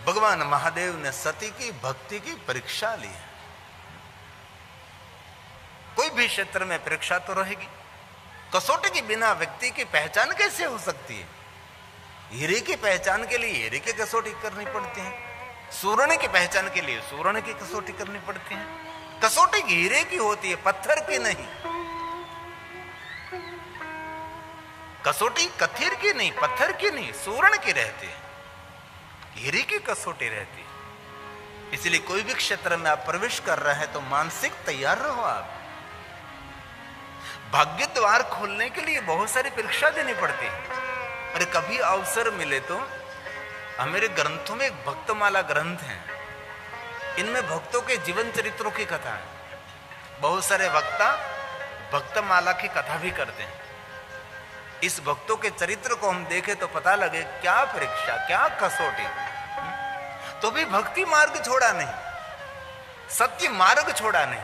भगवान महादेव ने सती की भक्ति की परीक्षा ली है। कोई भी क्षेत्र में परीक्षा तो रहेगी। कसौटी के बिना व्यक्ति की पहचान कैसे हो सकती है? हीरे की पहचान के लिए हीरे की कसौटी करनी पड़ती है, स्वर्ण की पहचान के लिए स्वर्ण की कसौटी करनी पड़ती है। कसौटी हीरे की होती है, पत्थर की नहीं। कसौटी कथीर की नहीं, पत्थर की नहीं, स्वर्ण की रहती है, हीरे की कसौटी रहती है। इसलिए कोई भी क्षेत्र में आप प्रवेश कर रहे हैं तो मानसिक तैयार रहो। आप भाग्य द्वार खोलने के लिए बहुत सारी परीक्षा देनी पड़ती है। और कभी अवसर मिले तो हमारे ग्रंथों में एक भक्तमाला ग्रंथ है, इनमें भक्तों के जीवन चरित्रों की कथा है। बहुत सारे वक्ता भक्तमाला की कथा भी करते हैं। इस भक्तों के चरित्र को हम देखें तो पता लगे क्या परीक्षा, क्या कसौटी। तो भी भक्ति मार्ग छोड़ा नहीं, सत्य मार्ग छोड़ा नहीं,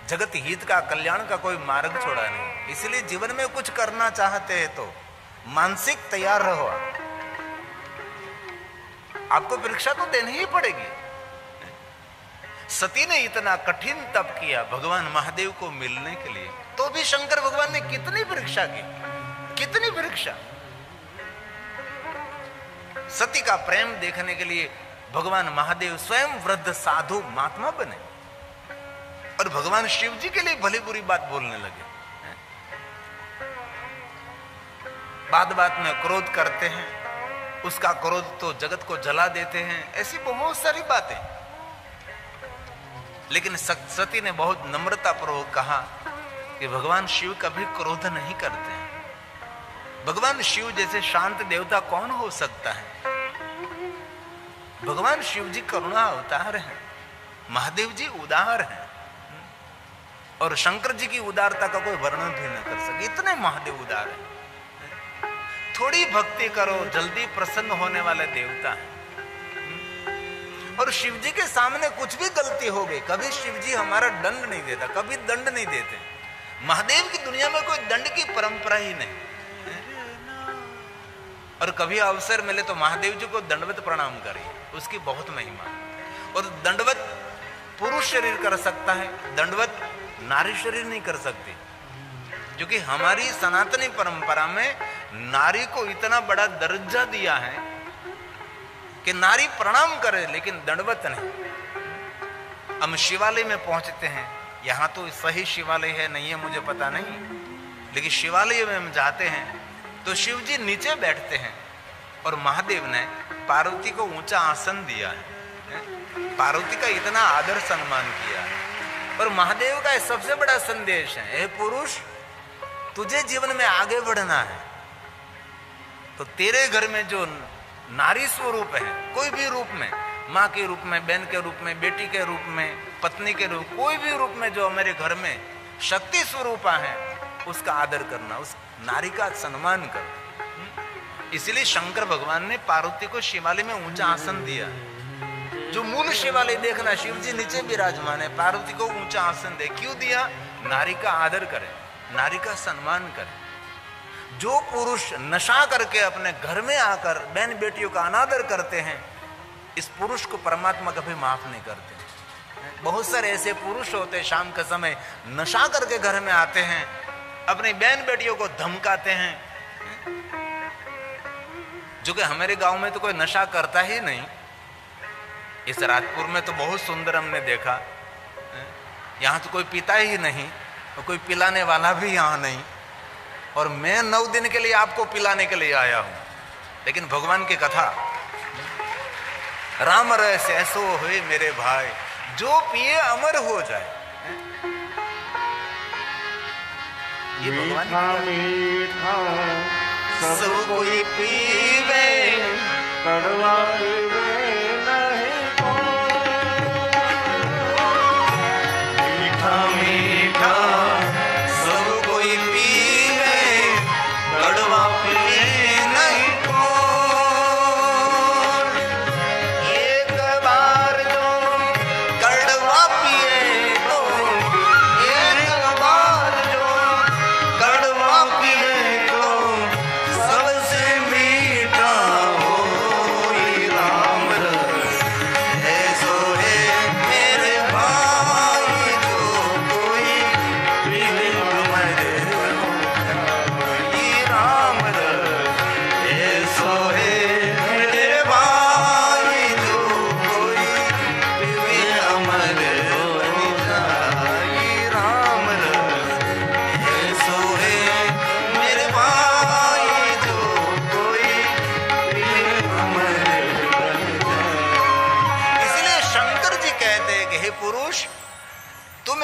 जगत हित का, कल्याण का कोई मार्ग छोड़ा नहीं। इसलिए जीवन में कुछ करना चाहते हैं तो मानसिक तैयार रहो। आपको परीक्षा तो देनी ही पड़ेगी। सती ने इतना कठिन तप किया भगवान महादेव को मिलने के लिए, तो भी शंकर भगवान ने कितनी परीक्षा की, कितनी परीक्षा। सती का प्रेम देखने के लिए भगवान महादेव स्वयं वृद्ध साधु महात्मा बने और भगवान शिव जी के लिए भली बुरी बात बोलने लगे। बात बात में क्रोध करते हैं, उसका क्रोध तो जगत को जला देते हैं, ऐसी बहुत सारी बातें। लेकिन सती ने बहुत नम्रता पूर्वक कहा कि भगवान शिव कभी क्रोध नहीं करते हैं। भगवान शिव जैसे शांत देवता कौन हो सकता है? भगवान शिव जी करुणा अवतार है, महादेव जी उदार है और शंकर जी की उदारता का कोई वर्णन भी न कर सके, इतने महादेव उदार है। थोड़ी भक्ति करो, जल्दी प्रसन्न होने वाले देवता हैं। और शिव जी के सामने कुछ भी गलती हो गई, कभी शिव जी हमारा दंड नहीं देता, कभी दंड नहीं देते। महादेव की दुनिया में कोई दंड की परंपरा ही नहीं। और कभी अवसर मिले तो महादेव जी को दंडवत प्रणाम करिए, उसकी बहुत महिमा। और दंडवत पुरुष शरीर कर सकता है, दंडवत नारी शरीर नहीं कर सकती, क्योंकि हमारी सनातनी परंपरा में नारी को इतना बड़ा दर्जा दिया है कि नारी प्रणाम करे लेकिन दंडवत नहीं। हम शिवालय में पहुंचते हैं, यहां तो सही शिवालय है नहीं है मुझे पता नहीं, लेकिन शिवालय में हम जाते हैं तो शिव जी नीचे बैठते हैं और महादेव ने पार्वती को ऊंचा आसन दिया है। पार्वती का इतना आदर सम्मान किया है। और महादेव का सबसे बड़ा संदेश है, हे पुरुष तुझे जीवन में आगे बढ़ना है तो तेरे घर में जो नारी स्वरूप है, कोई भी रूप में, माँ के रूप में, बहन के रूप में, बेटी के रूप में, पत्नी के रूप, कोई भी रूप में जो मेरे घर में शक्ति स्वरूपा है उसका आदर करना, उस नारी का सम्मान कर। इसलिए शंकर भगवान ने पार्वती को शिवालय में ऊंचा आसन दिया। जो मूल शिवालय देखना, शिव जी नीचे विराजमान है, पार्वती को ऊंचा आसन दे। क्यों दिया? नारी का आदर करे, नारी का सम्मान करे। जो पुरुष नशा करके अपने घर में आकर बहन बेटियों का अनादर करते हैं, इस पुरुष को परमात्मा कभी माफ नहीं करते। बहुत सारे ऐसे पुरुष होते हैं शाम के समय नशा करके घर में आते हैं, अपनी बहन बेटियों को धमकाते हैं। जो कि हमारे गांव में तो कोई नशा करता ही नहीं। इस राजपुर में तो बहुत सुंदर हमने देखा, यहाँ तो कोई पीता ही नहीं और कोई पिलाने वाला भी यहाँ नहीं। और मैं 9 दिन के लिए आपको पिलाने के लिए आया हूं। लेकिन भगवान की कथा, राम रस ऐसो हुए मेरे भाई, जो पिए अमर हो जाए। ये भगवान मीठा सब कोई पीवे, कड़वा पीवे नहीं मीठा मीठा सब कोई पीवे, कड़वा पीवे नहीं कौन। एक बार जो कड़वा पिए तो, एक बार जो कड़वा पिए तो सबसे मीठा होई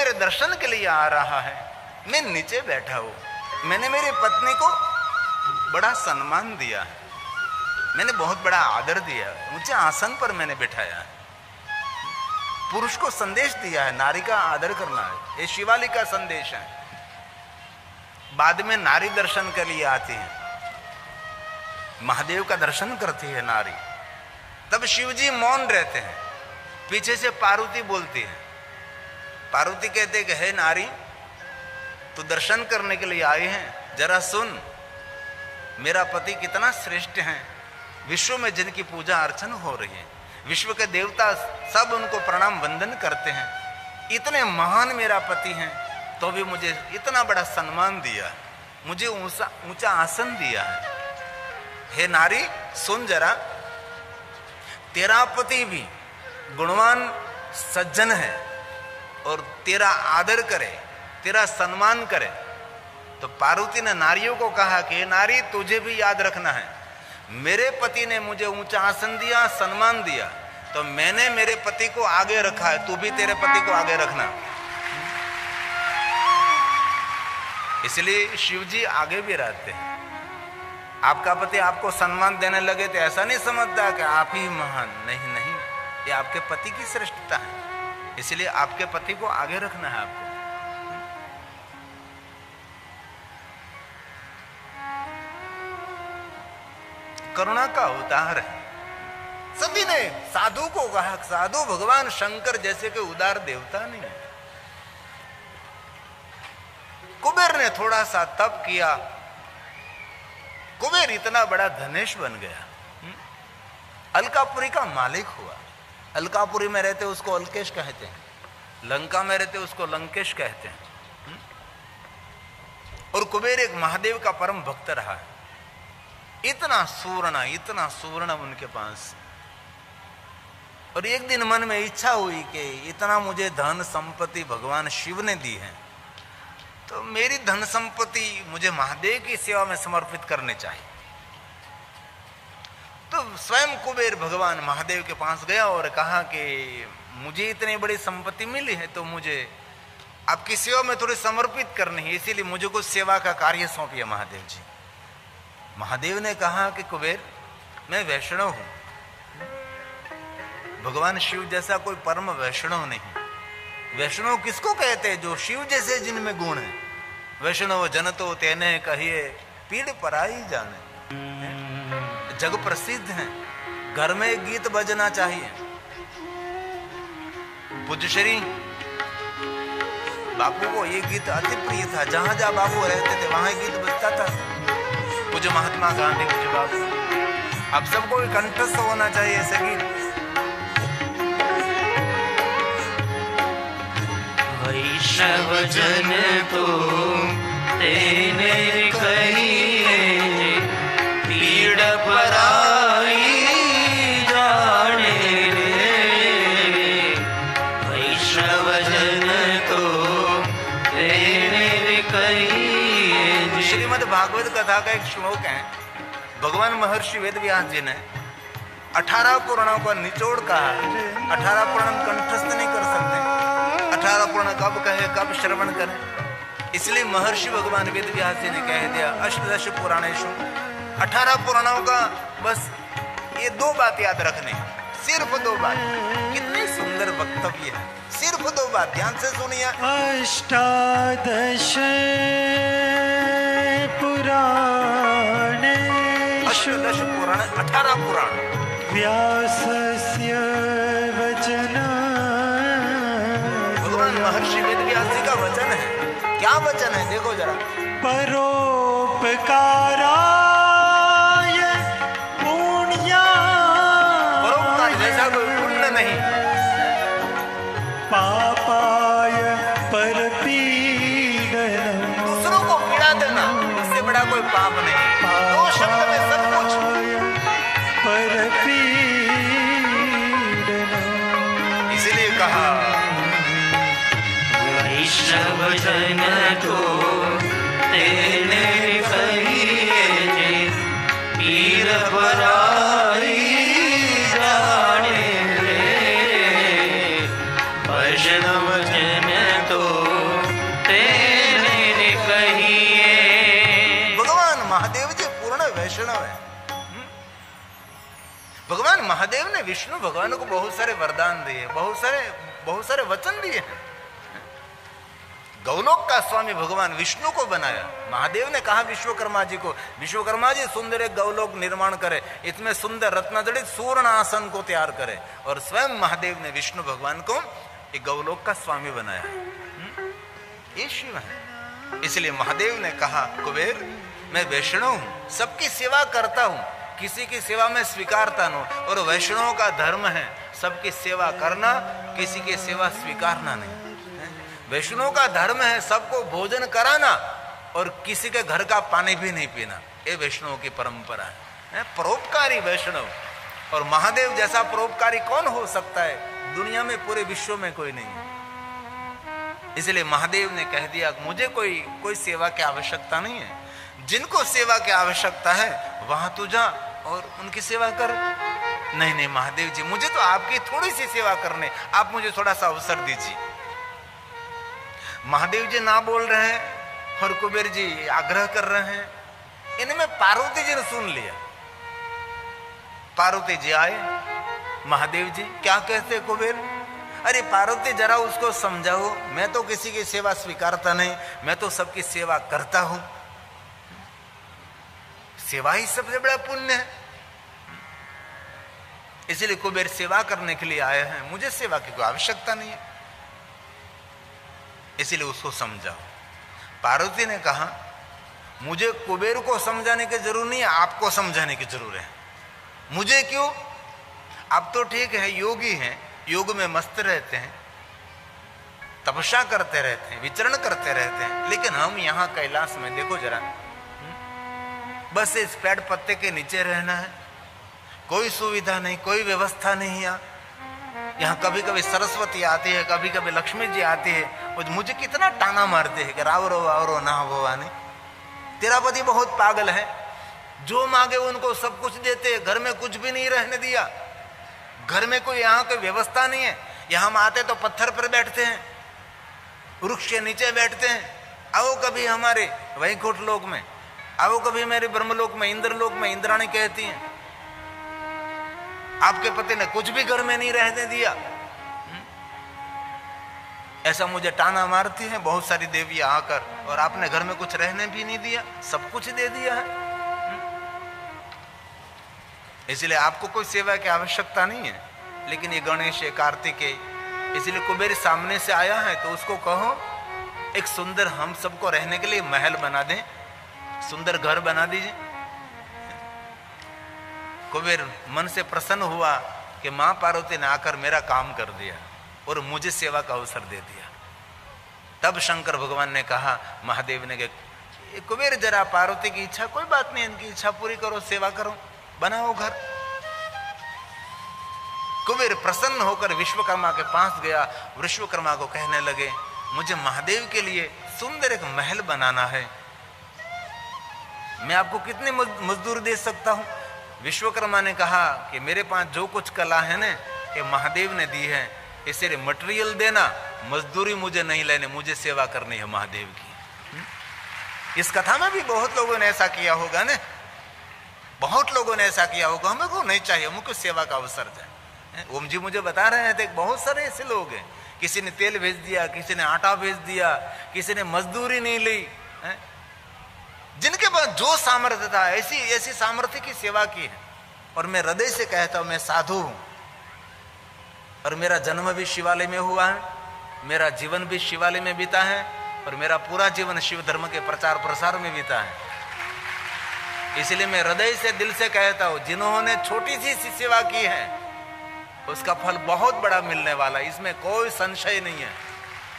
मेरे दर्शन के लिए आ रहा है। मैं नीचे बैठा हूं, मैंने मेरी पत्नी को बड़ा सम्मान दिया है, मैंने बहुत बड़ा आदर दिया, ऊंचे आसन पर मैंने बिठाया है, पुरुष को संदेश दिया है नारी का आदर करना है। ये शिवालिक का संदेश है। बाद में नारी दर्शन के लिए आती है, महादेव का दर्शन करती है नारी, तब शिवजी मौन रहते हैं। पीछे से पार्वती बोलती है, पार्वती कहते कि हे नारी, तू दर्शन करने के लिए आई है, जरा सुन, मेरा पति कितना श्रेष्ठ है, विश्व में जिनकी पूजा अर्चन हो रही है, विश्व के देवता सब उनको प्रणाम वंदन करते हैं, इतने महान मेरा पति हैं, तो भी मुझे इतना बड़ा सम्मान दिया, मुझे ऊंचा आसन दिया है। हे नारी सुन जरा, तेरा पति भी गुणवान सज्जन है और तेरा आदर करे, तेरा सम्मान करे। तो पार्वती ने नारियों को कहा कि नारी, तुझे भी याद रखना है, मेरे पति ने मुझे ऊंचा आसन दिया, सम्मान दिया, तो मैंने मेरे पति को आगे रखा है, तू भी तेरे पति को आगे रखना। इसलिए शिवजी आगे भी रहते हैं। आपका पति आपको सम्मान देने लगे तो ऐसा नहीं समझता कि आप ही महान, नहीं नहीं, ये आपके पति की श्रेष्ठता है, इसलिए आपके पति को आगे रखना है आपको। करुणा का अवतार है। सभी ने साधु को कहा, साधु भगवान शंकर जैसे कि उदार देवता नहीं है। कुबेर ने थोड़ा सा तप किया, कुबेर इतना बड़ा धनेश बन गया, अलकापुरी का मालिक हुआ। अलकापुरी में रहते उसको अलकेश कहते हैं, लंका में रहते उसको लंकेश कहते हैं। और कुबेर एक महादेव का परम भक्त रहा है। इतना सुवर्ण उनके पास। और एक दिन मन में इच्छा हुई कि इतना मुझे धन संपत्ति भगवान शिव ने दी है, तो मेरी धन संपत्ति मुझे महादेव की सेवा में समर्पित करने चाहिए। तो स्वयं कुबेर भगवान महादेव के पास गया और कहा कि मुझे इतनी बड़ी संपत्ति मिली है, तो मुझे आपकी सेवा में थोड़ी समर्पित करनी है, इसीलिए मुझे कुछ सेवा का कार्य सौंपिए महादेव जी। महादेव ने कहा कि कुबेर, मैं वैष्णव हूं, भगवान शिव जैसा कोई परम वैष्णव नहीं। वैष्णव किसको कहते हैं? जो शिव जैसे जिनमें गुण है। वैष्णव जन तो तेने कहिए, पीड़ पराई जाने, जग प्रसिद्ध है। घर में एक गीत बजना चाहिए। पूज्य श्री बापू को ये गीत अति प्रिय था, जहां जहां बापू रहते थे वहां गीत बजता था। पूज्य महात्मा गांधी, पूज्य बापू, अब सबको कंठस्थ होना चाहिए ऐसे गीत। वैष्णव जन तो तेने कहिए, पीड़ पराई जाने रे। वैष्णव जन तो तेने कहिए। श्रीमद् भागवत कथा का एक श्लोक है। भगवान महर्षि वेदव्यास जी ने 18 पुराणों का निचोड़ कहा। 18 पुराण कंठस्थ नहीं कर सकते। 18 पुराण कब कहे, कब श्रवण करें, इसलिए महर्षि भगवान वेदव्यास जी ने कह दिया अष्टदश पुराणेषु। 18 पुराणों का बस ये 2 बात याद रखने, सिर्फ 2 बात। कितनी सुंदर वक्तव्य है, सिर्फ 2 बात, ध्यान से सुनिए। अष्टादश पुराणे, अष्टदश पुराण 18 पुराण। व्यासस्य वचन, भगवान महर्षि वेदव्यास जी का वचन है। क्या वचन है देखो जरा। परोपकाराय पुण्या, परोपकार जैसा कोई पुण्य नहीं। पापाय परपीडनम, दूसरों को पीड़ा देना, इससे बड़ा कोई पाप नहीं। 2 शब्द में सब कुछ। परपीडनम, इसलिए कहा वैष्णव जन तो तेने कहिए, पीड़ पराई जाने रे। वैष्णव जन तो वैष्णव है। भगवान महादेव ने विष्णु भगवान को बहुत सारे वरदान दिए, बहुत सारे वचन दिए हैं। गौलोक का स्वामी भगवान विष्णु को बनाया। महादेव ने कहा विश्वकर्मा जी को, विश्वकर्मा जी सुंदर एक गौलोक निर्माण करे, इसमें सुंदर रत्नजड़ित सुवर्ण आसन को तैयार करे, और स्वयं महादेव ने विष्णु भगवान को एक गौलोक का स्वामी बनाया। ये शिव है। इसलिए महादेव ने कहा कुबेर मैं वैष्णव हूं, सबकी सेवा करता हूं, किसी की सेवा में स्वीकारता नहीं, और वैष्णव का धर्म है सबकी सेवा करना, किसी की सेवा स्वीकारना नहीं। वैष्णव का धर्म है सबको भोजन कराना और किसी के घर का पानी भी नहीं पीना। ये वैष्णव की परंपरा है, परोपकारी वैष्णव। और महादेव जैसा परोपकारी कौन हो सकता है? दुनिया में पूरे विश्व में कोई नहीं। इसलिए महादेव ने कह दिया मुझे कोई सेवा की आवश्यकता नहीं है, जिनको सेवा की आवश्यकता है वहां तू जा और उनकी सेवा कर। नहीं महादेव जी, मुझे तो आपकी थोड़ी सी सेवा करने, आप मुझे थोड़ा सा अवसर दीजिए। महादेव जी ना बोल रहे हैं और कुबेर जी आग्रह कर रहे हैं। इनमें पार्वती जी ने सुन लिया। पार्वती जी आए, महादेव जी क्या कहते कुबेर? अरे पार्वती जरा उसको समझाओ, मैं तो किसी की सेवा स्वीकारता नहीं, मैं तो सबकी सेवा करता हूं। सेवा ही सबसे बड़ा पुण्य है। इसलिए कुबेर सेवा करने के लिए आए हैं, मुझे सेवा की कोई आवश्यकता नहीं है, इसलिए उसको समझाओ। पार्वती ने कहा मुझे कुबेर को समझाने की जरूरत नहीं है, आपको समझाने की जरूरत है। मुझे क्यों? आप तो ठीक है योगी हैं, योग में मस्त रहते हैं, तपस्या करते रहते हैं, विचरण करते रहते हैं, लेकिन हम यहाँ कैलाश में देखो जरा, बस इस पेड़ पत्ते के नीचे रहना है, कोई सुविधा नहीं, कोई व्यवस्था नहीं। यहाँ कभी कभी सरस्वती आती है, कभी कभी लक्ष्मी जी आती है, और मुझे कितना ताना मारते हैं कि रावरो ना वो नहीं, तेरा पति बहुत पागल है, जो मांगे उनको सब कुछ देते, घर में कुछ भी नहीं रहने दिया, घर में कोई यहाँ कोई व्यवस्था नहीं है, यहाँ हम आते तो पत्थर पर बैठते हैं, वृक्ष के नीचे बैठते हैं। आओ कभी हमारे वैकुंठ लोक में, आओ कभी मेरे ब्रह्मलोक में, इंद्रलोक में। इंद्राणी कहती हैं आपके पति ने कुछ भी घर में नहीं रहने दिया। ऐसा मुझे ताना मारती हैं बहुत सारी देवियां आकर, और आपने घर में कुछ रहने भी नहीं दिया, सब कुछ दे दिया है। इसलिए आपको कोई सेवा की आवश्यकता नहीं है। लेकिन ये गणेश है, कार्तिक है, इसलिए कुबेर सामने से आया है तो उसको कहो एक सुंदर हम सबको रहने के लिए महल बना दें, सुंदर घर बना दीजिए। कुबेर मन से प्रसन्न हुआ कि मां पार्वती ने आकर मेरा काम कर दिया और मुझे सेवा का अवसर दे दिया। तब शंकर भगवान ने कहा, महादेव ने कहा कुबेर जरा पार्वती की इच्छा, कोई बात नहीं, इनकी इच्छा पूरी करो, सेवा करो, बनाओ घर। कुबेर प्रसन्न होकर विश्वकर्मा के पास गया, विश्वकर्मा को कहने लगे मुझे महादेव के लिए सुंदर एक महल बनाना है, मैं आपको कितने मजदूर दे सकता हूं? विश्वकर्मा ने कहा कि मेरे पास जो कुछ कला है ना ये महादेव ने दी है, इसलिए मटेरियल देना, मजदूरी मुझे नहीं लेने, मुझे सेवा करनी है महादेव की। इस कथा में भी बहुत लोगों ने ऐसा किया होगा ना, बहुत लोगों ने ऐसा किया होगा। हमें को नहीं चाहिए, हमको सेवा का अवसर है। ओम जी मुझे बता रहे हैं थे बहुत सारे ऐसे लोग हैं, किसी ने तेल भेज दिया, किसी ने आटा भेज दिया, किसी ने मजदूरी नहीं ली, जिनके पास जो सामर्थ्य था ऐसी सामर्थ्य की सेवा की है। और मैं हृदय से कहता हूं मैं साधु हूं, और मेरा जन्म भी शिवालय में हुआ है, मेरा जीवन भी शिवालय में बीता है, और मेरा पूरा जीवन शिव धर्म के प्रचार प्रसार में बीता है। इसलिए मैं हृदय से दिल से कहता हूं जिन्होंने छोटी सी सेवा की है उसका फल बहुत बड़ा मिलने वाला है, इसमें कोई संशय नहीं है।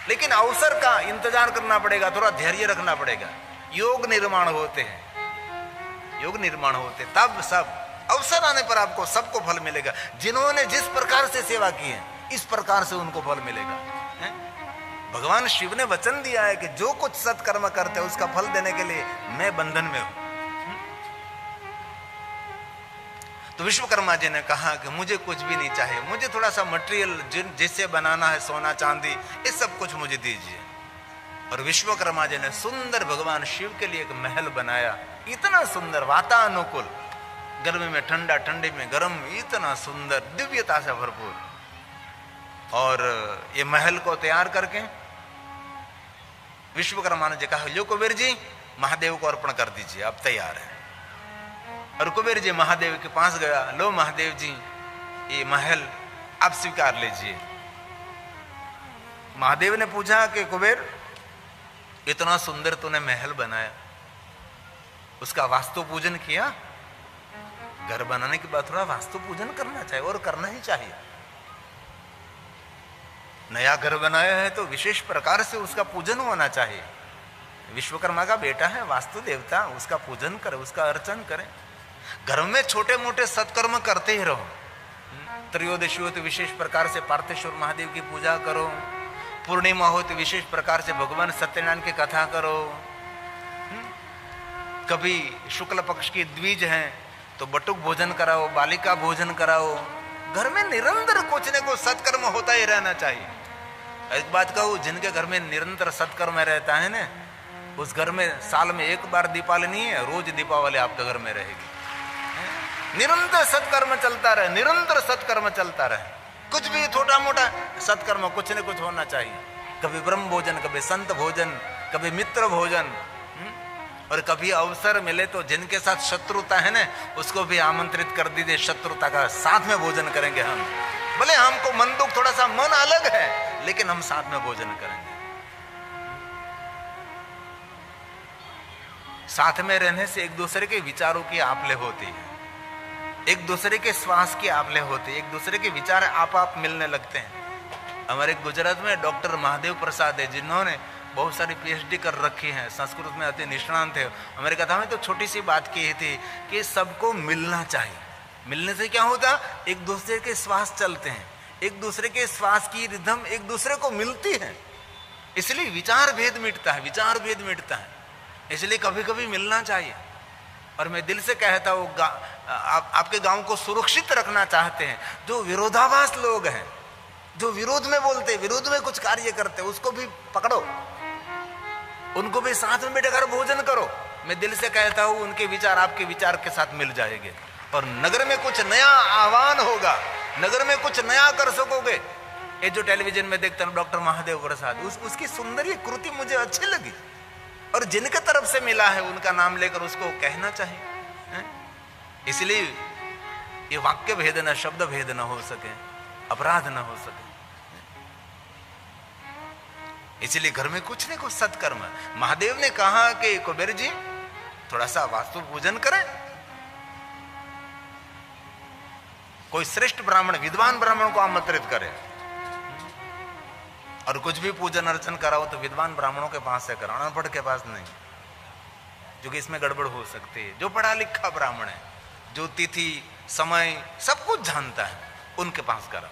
लेकिन अवसर का इंतजार करना पड़ेगा, थोड़ा धैर्य रखना पड़ेगा। योग निर्माण होते हैं, योग निर्माण होते तब सब अवसर आने पर आपको सबको फल मिलेगा। जिन्होंने जिस प्रकार से सेवा की है इस प्रकार से उनको फल मिलेगा। भगवान शिव ने वचन दिया है कि जो कुछ सत्कर्म करते हैं उसका फल देने के लिए मैं बंधन में हूं। तो विश्वकर्मा जी ने कहा कि मुझे कुछ भी नहीं चाहिए, मुझे थोड़ा सा मटेरियल जिससे बनाना है, सोना चांदी, ये सब कुछ मुझे दीजिए। और विश्वकर्मा जी ने सुंदर भगवान शिव के लिए एक महल बनाया, इतना सुंदर, वातानुकूल, गर्मी में ठंडा, ठंडी में गर्म, इतना सुंदर, दिव्यता से भरपूर। और ये महल को तैयार करके विश्वकर्मा ने कहा, लो कुबेर जी महादेव को अर्पण कर दीजिए, अब तैयार है। और कुबेर जी महादेव के पास गया, लो महादेव जी ये महल आप स्वीकार लीजिए। महादेव ने पूछा कि कुबेर इतना सुंदर तूने महल बनाया, उसका वास्तु पूजन किया? घर बनाने के बाद थोड़ा वास्तु पूजन करना चाहिए, और करना ही चाहिए। नया घर बनाया है तो विशेष प्रकार से उसका पूजन होना चाहिए। विश्वकर्मा का बेटा है, वास्तु देवता, उसका पूजन करे, उसका अर्चन करें। घर में छोटे मोटे सत्कर्म करते ही रहो। त्रयोदशी हो तो विशेष प्रकार से पार्थेश्वर महादेव की पूजा करो, पूर्णिमा हो तो विशेष प्रकार से भगवान सत्यनारायण की कथा करो, कभी शुक्ल पक्ष की द्विज है तो बटुक भोजन कराओ, बालिका भोजन कराओ। घर में निरंतर कुछ न कुछ सत्कर्म होता ही रहना चाहिए। एक बात कहूँ, जिनके घर में निरंतर सत्कर्म रहता है ना, उस घर में साल में एक बार दीपावली नहीं है, रोज दीपावली आपके घर में रहेगी। निरंतर सत्कर्म चलता रहे, निरंतर सत्कर्म चलता रहे। कुछ भी छोटा मोटा सत्कर्म कुछ न कुछ होना चाहिए। कभी ब्रह्म भोजन, कभी संत भोजन, कभी मित्र भोजन, और कभी अवसर मिले तो जिनके साथ शत्रुता है ना, उसको भी आमंत्रित कर दीजिए, शत्रुता का साथ में भोजन करेंगे हम। भले हमको मन दुख, थोड़ा सा मन अलग है, लेकिन हम साथ में भोजन करेंगे। साथ में रहने से एक दूसरे के विचारों की आपले होती है, एक दूसरे के श्वास की आपले होती है, एक दूसरे के विचार आप मिलने लगते हैं। हमारे गुजरात में डॉक्टर महादेव प्रसाद है, जिन्होंने बहुत सारी पीएचडी कर रखी है, संस्कृत में अति निष्णांत थे। हमारी कथा में तो छोटी सी बात की थी कि सबको मिलना चाहिए। मिलने से क्या होता, एक दूसरे के श्वास चलते हैं, एक दूसरे के श्वास की रिदम एक दूसरे को मिलती है, इसलिए विचार भेद मिटता है, विचार भेद मिटता है। इसलिए कभी कभी मिलना चाहिए। और मैं दिल से कहता हूँ, आपके गांव को सुरक्षित रखना चाहते हैं, जो विरोधाभास लोग हैं, जो विरोध में बोलते, विरोध में कुछ कार्य करते, उसको भी पकड़ो, उनको भी साथ में बैठकर भोजन करो। मैं दिल से कहता हूं, उनके विचार आपके विचार के साथ मिल जाएंगे और नगर में कुछ नया आह्वान होगा, नगर में कुछ नया कर सकोगे। ये जो टेलीविजन में देखते हैं डॉक्टर महादेव प्रसाद, उसकी सुंदर ये कृति मुझे अच्छी लगी, और जिनके तरफ से मिला है उनका नाम लेकर उसको कहना चाहिए। इसलिए ये वाक्य भेद न, शब्द भेद न हो सके, अपराध न हो सके। इसलिए घर में कुछ नहीं कुछ सत्कर्म। महादेव ने कहा कि कुबेर जी थोड़ा सा वास्तु पूजन करें, कोई श्रेष्ठ ब्राह्मण, विद्वान ब्राह्मण को आमंत्रित करें, और कुछ भी पूजन अर्चन कराओ तो विद्वान ब्राह्मणों के पास से कराओ, अनपढ़ के पास नहीं, क्योंकि इसमें गड़बड़ हो सकती है। जो पढ़ा लिखा ब्राह्मण है, जो तिथि समय सब कुछ जानता है, उनके पास कराओ।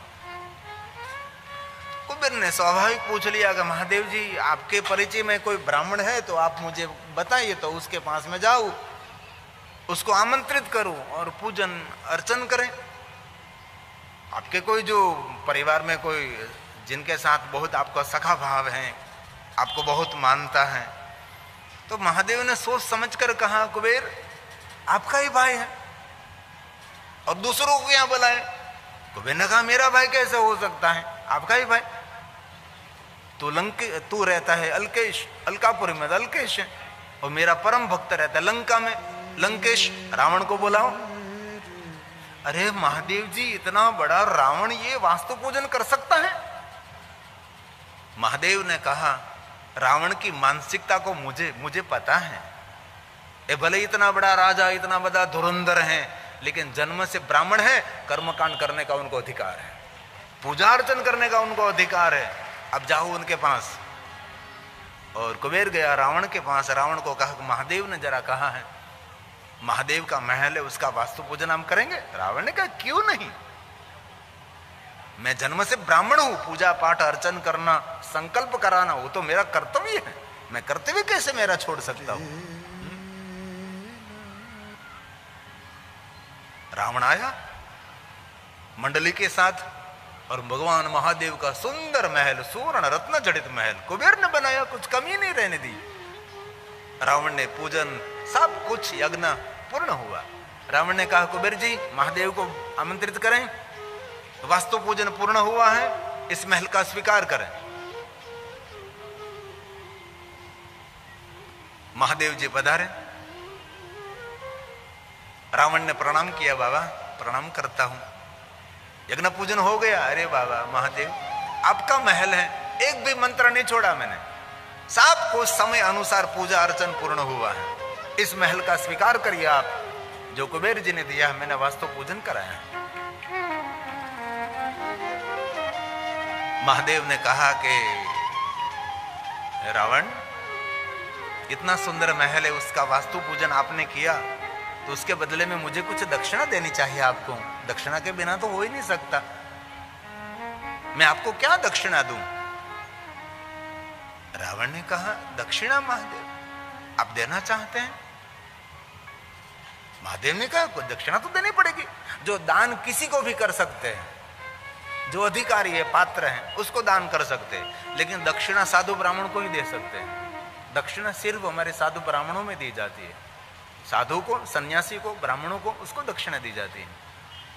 कुबेर ने स्वाभाविक पूछ लिया कि महादेव जी आपके परिचय में कोई ब्राह्मण है तो आप मुझे बताइए, तो उसके पास में जाऊं, उसको आमंत्रित करूं और पूजन अर्चन करें। आपके कोई जो परिवार में कोई जिनके साथ बहुत आपका सखा भाव है, आपको बहुत मानता है, तो महादेव ने सोच समझकर कहा, कुबेर आपका ही भाई है और दूसरों को क्या बुलाए? कुबेर ने कहा, मेरा भाई कैसे हो सकता है, आपका ही भाई। तू रहता है अलकेश, अलकापुरी में अलकेश है, और मेरा परम भक्त रहता है लंका में, लंकेश। रावण को बुलाओ। अरे महादेव जी, इतना बड़ा रावण ये वास्तु पूजन कर सकता है? महादेव ने कहा, रावण की मानसिकता को मुझे पता है। ये भले इतना बड़ा राजा, इतना बड़ा धुरंधर है, लेकिन जन्म से ब्राह्मण है, कर्मकांड करने का उनको अधिकार है, पूजा अर्चन करने का उनको अधिकार है। अब जाओ उनके पास। और कुबेर गया रावण के पास। रावण को कहा, महादेव ने जरा कहा है, महादेव का महल है, उसका वास्तु पूजन हम करेंगे। रावण ने कहा, क्यों नहीं, मैं जन्म से ब्राह्मण हूं, पूजा पाठ अर्चन करना, संकल्प कराना वो तो मेरा कर्तव्य है, मैं कर्तव्य कैसे मेरा छोड़ सकता हूं। रावण आया मंडली के साथ, और भगवान महादेव का सुंदर महल, सुवर्ण रत्न जड़ित महल कुबेर ने बनाया, कुछ कमी नहीं रहने दी। रावण ने पूजन, सब कुछ यज्ञ पूर्ण हुआ। रावण ने कहा कुबेर जी महादेव को आमंत्रित करें, वास्तु पूजन पूर्ण हुआ है, इस महल का स्वीकार करें। महादेव जी पधारे। रावण ने प्रणाम किया, बाबा प्रणाम करता हूं, यज्ञ पूजन हो गया। अरे बाबा महादेव आपका महल है, एक भी मंत्र नहीं छोड़ा मैंने, सब कुछ समय अनुसार पूजा अर्चन पूर्ण हुआ है, इस महल का स्वीकार करिए आप, जो कुबेर जी ने दिया है, मैंने वास्तु पूजन कराया। महादेव ने कहा कि रावण इतना सुंदर महल है, उसका वास्तु पूजन आपने किया तो उसके बदले में मुझे कुछ दक्षिणा देनी चाहिए आपको, दक्षिणा के बिना तो हो ही नहीं सकता, मैं आपको क्या दक्षिणा दूं? रावण ने कहा दक्षिणा महादेव आप देना चाहते हैं? महादेव ने कहा कोई दक्षिणा तो देनी पड़ेगी, जो दान किसी को भी कर सकते हैं, जो अधिकारी है पात्र है उसको दान कर सकते हैं, लेकिन दक्षिणा साधु ब्राह्मण को ही दे सकते हैं। दक्षिणा सिर्फ हमारे साधु ब्राह्मणों में दी जाती है, साधु को, सन्यासी को, ब्राह्मणों को उसको दक्षिणा दी जाती है,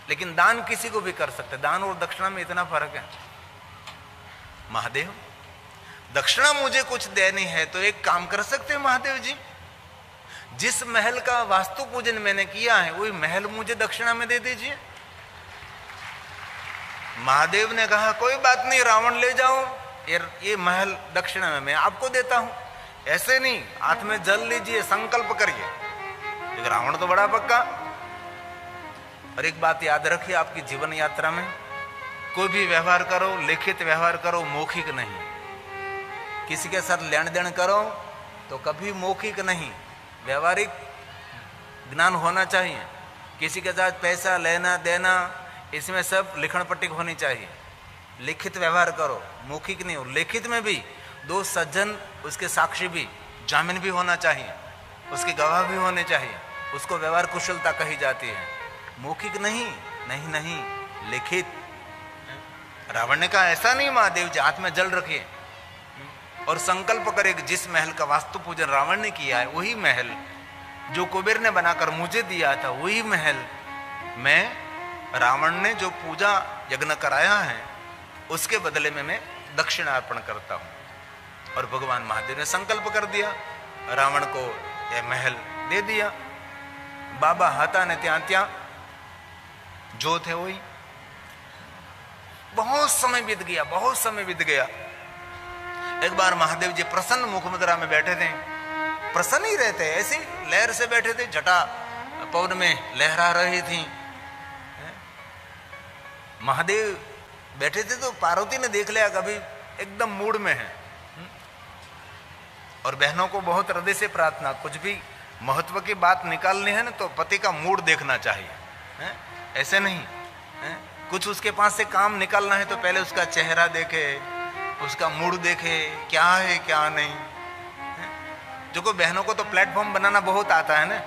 लेकिन दान किसी को भी कर सकते, दान और दक्षिणा में इतना फर्क है। महादेव दक्षिणा मुझे कुछ देनी है तो एक काम कर सकते हैं महादेव जी, जिस महल का वास्तु पूजन मैंने किया है वही महल मुझे दक्षिणा में दे दीजिए। महादेव ने कहा कोई बात नहीं रावण ले जाओ, ये महल दक्षिणा में मैं आपको देता हूं। ऐसे नहीं, हाथ में जल लीजिए, संकल्प करिए। लेकिन रावण तो बड़ा पक्का। और एक बात याद रखिए, आपकी जीवन यात्रा में कोई भी व्यवहार करो, लिखित व्यवहार करो, मौखिक नहीं। किसी के साथ लेन देन करो तो कभी मौखिक नहीं, व्यवहारिक ज्ञान होना चाहिए। किसी के साथ पैसा लेना देना, इसमें सब लिखण पट्टिक होनी चाहिए। लिखित व्यवहार करो, मौखिक नहीं हो। लिखित में भी दो सज्जन, उसके साक्षी भी, जामीन भी होना चाहिए, उसके गवाह भी होने चाहिए, उसको व्यवहार कुशलता कही जाती है। मौखिक नहीं, नहीं नहीं, लिखित। रावण ने कहा ऐसा नहीं महादेव जी, हाथ में जल रखिए और संकल्प करे कि जिस महल का वास्तु पूजन रावण ने किया है वही महल जो कुबेर ने बनाकर मुझे दिया था, वही महल मैं, रावण ने जो पूजा यज्ञ कराया है उसके बदले में मैं दक्षिणा अर्पण करता हूं। और भगवान महादेव ने संकल्प कर दिया, रावण को यह महल दे दिया। बाबा हता ने त्या जो थे वही। बहुत समय बीत गया, बहुत समय बीत गया। एक बार महादेव जी प्रसन्न मुख मुद्रा में बैठे थे, प्रसन्न ही रहते, ऐसे लहर से बैठे थे, जटा पवन में लहरा रही थी। महादेव बैठे थे तो पार्वती ने देख लिया कभी एकदम मूड में है। और बहनों को बहुत हृदय से प्रार्थना, कुछ भी महत्व की बात निकालनी है ना तो पति का मूड देखना चाहिए, है? ऐसे नहीं है? कुछ उसके पास से काम निकालना है तो पहले उसका चेहरा देखे, उसका मूड देखे, क्या है क्या नहीं है? जो को बहनों को तो प्लेटफॉर्म बनाना बहुत आता है ना,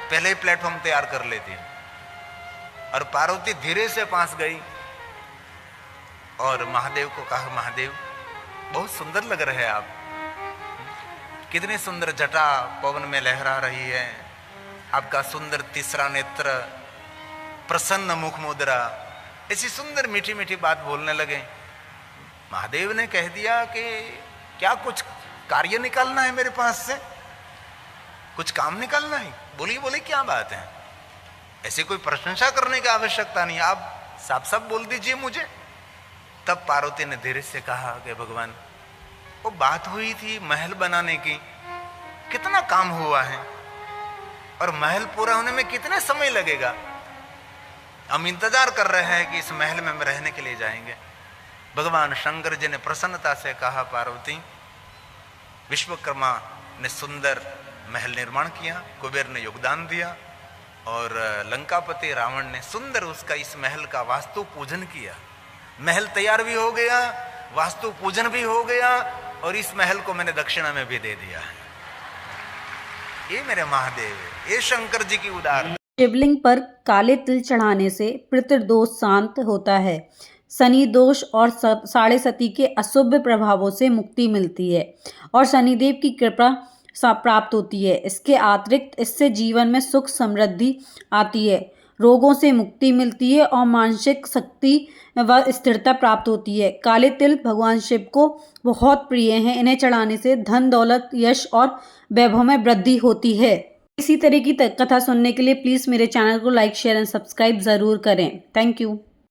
पहले ही प्लेटफॉर्म तैयार कर लेती है। और पार्वती धीरे से पास गई और महादेव को कहा महादेव बहुत सुंदर लग रहे हैं आप, कितनी सुंदर जटा पवन में लहरा रही है, आपका सुंदर तीसरा नेत्र, प्रसन्न मुख मुद्रा, ऐसी सुंदर मीठी मीठी बात बोलने लगे। महादेव ने कह दिया कि क्या कुछ कार्य निकालना है मेरे पास से, कुछ काम निकालना है? बोलिए बोलिए क्या बात है, ऐसे कोई प्रशंसा करने की आवश्यकता नहीं, आप साफ साफ बोल दीजिए मुझे। तब पार्वती ने धीरे से कहा कि भगवान वो बात हुई थी महल बनाने की, कितना काम हुआ है और महल पूरा होने में कितने समय लगेगा, हम इंतजार कर रहे हैं कि इस महल में हम रहने के लिए जाएंगे। भगवान शंकर जी ने प्रसन्नता से कहा पार्वती, विश्वकर्मा ने सुंदर महल निर्माण किया, कुबेर ने योगदान दिया और लंकापति रावण ने सुंदर उसका इस महल का वास्तु पूजन किया। महल तैयार भी हो गया, वास्तु पूजन भी हो गया और इस महल को मैंने दक्षिणा में भी दे दिया है। ये मेरे महादेव है, ये शंकर जी की उदार। शिवलिंग पर काले तिल चढ़ाने से पितृदोष शांत होता है। शनि दोष और साढ़े सती के अशुभ प्रभावों से मुक्ति मिलती है और शनिदेव की कृपा प्राप्त होती है। इसके अतिरिक्त इससे जीवन में सुख समृद्धि आती है, रोगों से मुक्ति मिलती है और मानसिक शक्ति व स्थिरता प्राप्त होती है। काले तिल भगवान शिव को बहुत प्रिय हैं। इन्हें चढ़ाने से धन दौलत यश और वैभव में वृद्धि होती है। इसी तरह की कथा सुनने के लिए प्लीज़ मेरे चैनल को लाइक शेयर एंड सब्सक्राइब ज़रूर करें। Thank you.